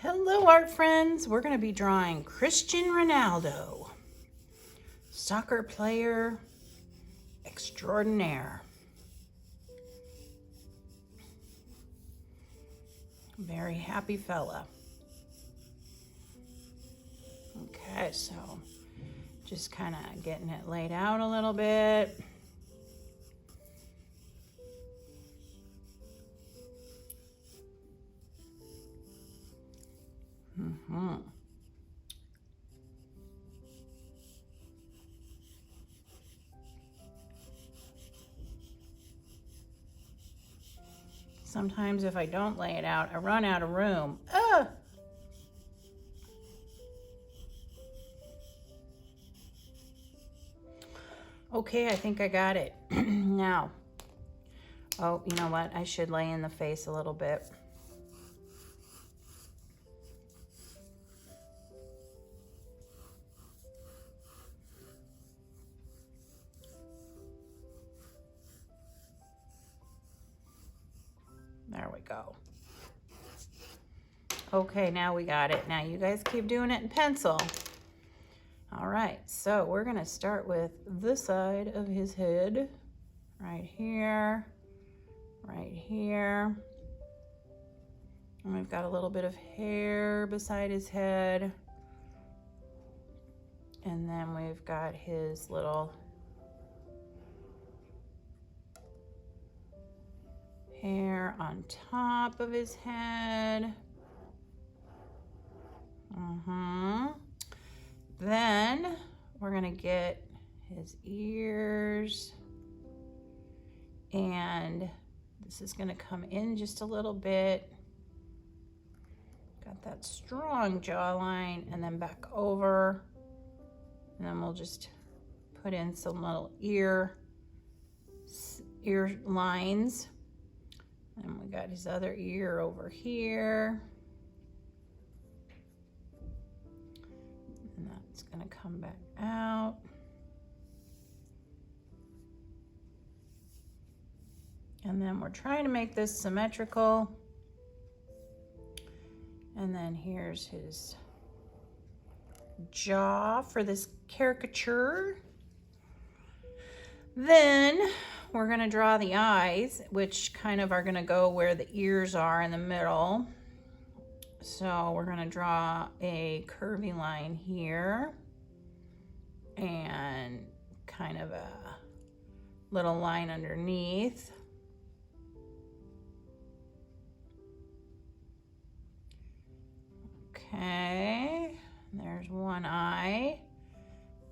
Hello, art friends. We're going to be drawing Christino Ranaldo, soccer player extraordinaire. Very happy fella. Okay, so just kind of getting it laid out a little bit. Sometimes if I don't lay it out, I run out of room. Okay, I think I got it. Now, oh, you know what? I should lay in the face a little bit. There we go. Okay, now we got it. Now you guys keep doing it in pencil. All right, so we're gonna start with this side of his head, right here, right here. And we've got a little bit of hair beside his head. And then we've got his little hair on top of his head. Then we're gonna get his ears, and this is gonna come in just a little bit. Got that strong jawline, and then back over, and then we'll just put in some little ear lines. And we got his other ear over here. And that's gonna come back out. And then we're trying to make this symmetrical. And then here's his jaw for this caricature. Then we're gonna draw the eyes, which kind of are gonna go where the ears are in the middle. So we're gonna draw a curvy line here and kind of a little line underneath. Okay, there's one eye.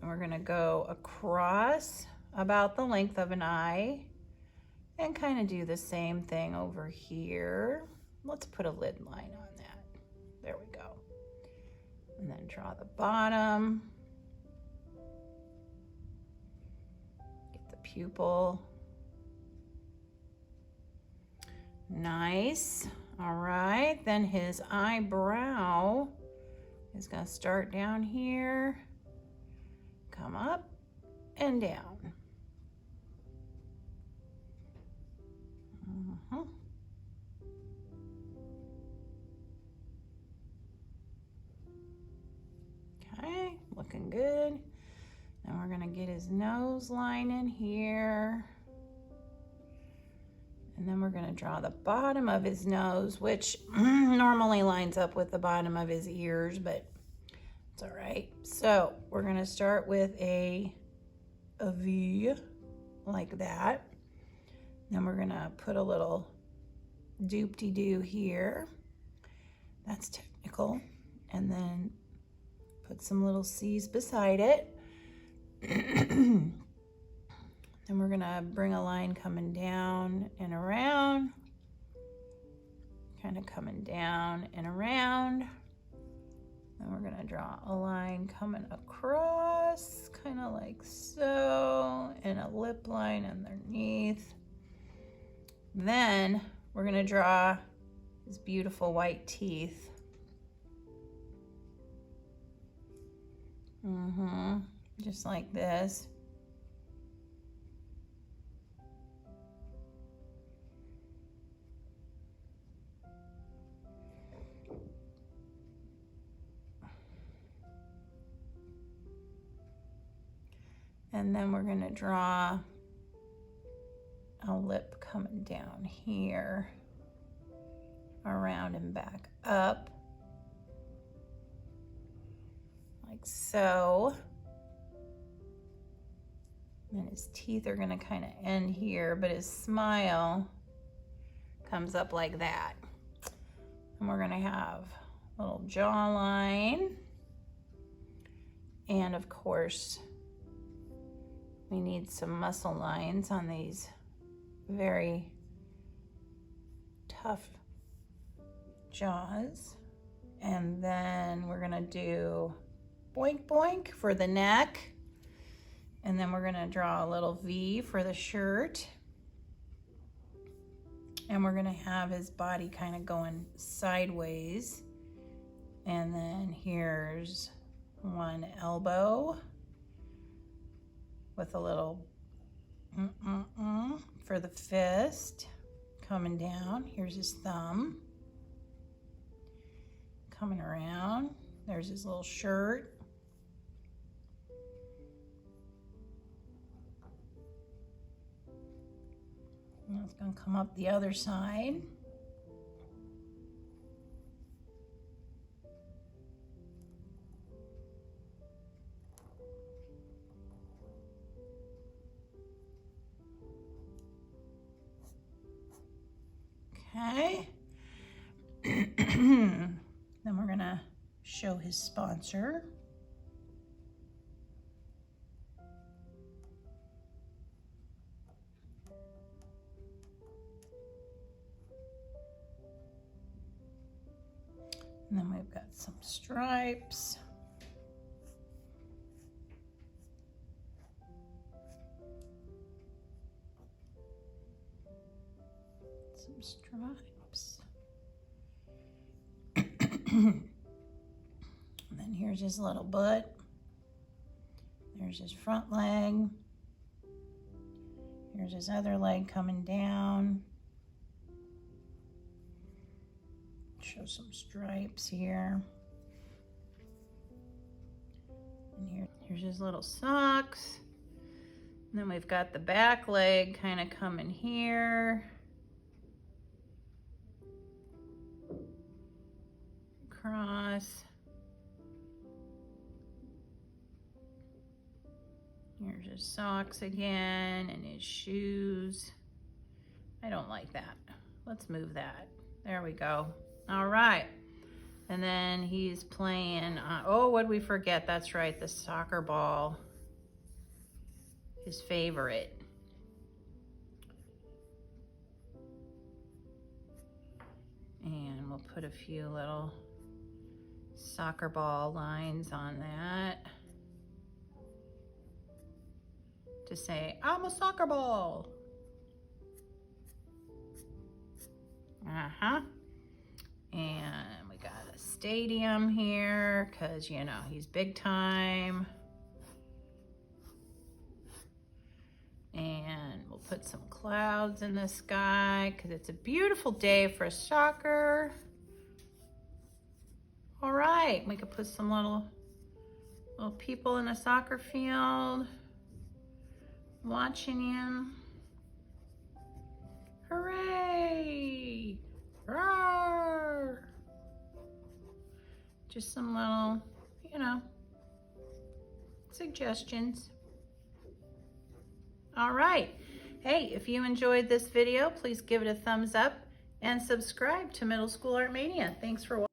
And we're gonna go across about the length of an eye and kind of do the same thing over here. Let's put a lid line on that. There we go. And then draw the bottom. Get the pupil. Nice. All right, then his eyebrow is gonna start down here, come up and down. Okay, looking good. Then we're gonna get his nose line in here. And then we're gonna draw the bottom of his nose, which normally lines up with the bottom of his ears, but it's all right. So we're gonna start with a V like that. Then we're gonna put a little doop-de-doo here. That's technical. And then put some little C's beside it. Then we're gonna bring a line coming down and around, kind of coming down and around. Then we're gonna draw a line coming across, kind of like so, and a lip line underneath. Then we're gonna draw his beautiful white teeth. Just like this. And then we're gonna draw a lip coming down here, around and back up, like so. And his teeth are gonna kind of end here, but his smile comes up like that. And we're gonna have a little jawline. And of course, we need some muscle lines on these very tough jaws. And then we're gonna do boink boink for the neck. And then we're gonna draw a little V for the shirt. And we're gonna have his body kind of going sideways. And then here's one elbow with a little for the fist coming down. Here's his thumb coming around. There's his little shirt. And it's going to come up the other side. Okay. Then we're going to show his sponsor. And then we've got some stripes. Some stripes. And then here's his little butt. There's his front leg. Here's his other leg coming down. Show some stripes here. And here's his little socks. And then we've got the back leg kind of coming here. Across. Here's his socks again and his shoes. I don't like that. Let's move that. There we go. All right. And then he's playing, oh, what did we forget? That's right, the soccer ball. His favorite. And we'll put a few little soccer ball lines on that to say, I'm a soccer ball. Uh-huh. And we got a stadium here because, you know, he's big time. And we'll put some clouds in the sky because it's a beautiful day for soccer. All right, we could put some little people in a soccer field watching him. Hooray! Roar! Just some little, you know, suggestions. All right. Hey, if you enjoyed this video, please give it a thumbs up and subscribe to Middle School Art Mania. Thanks for watching.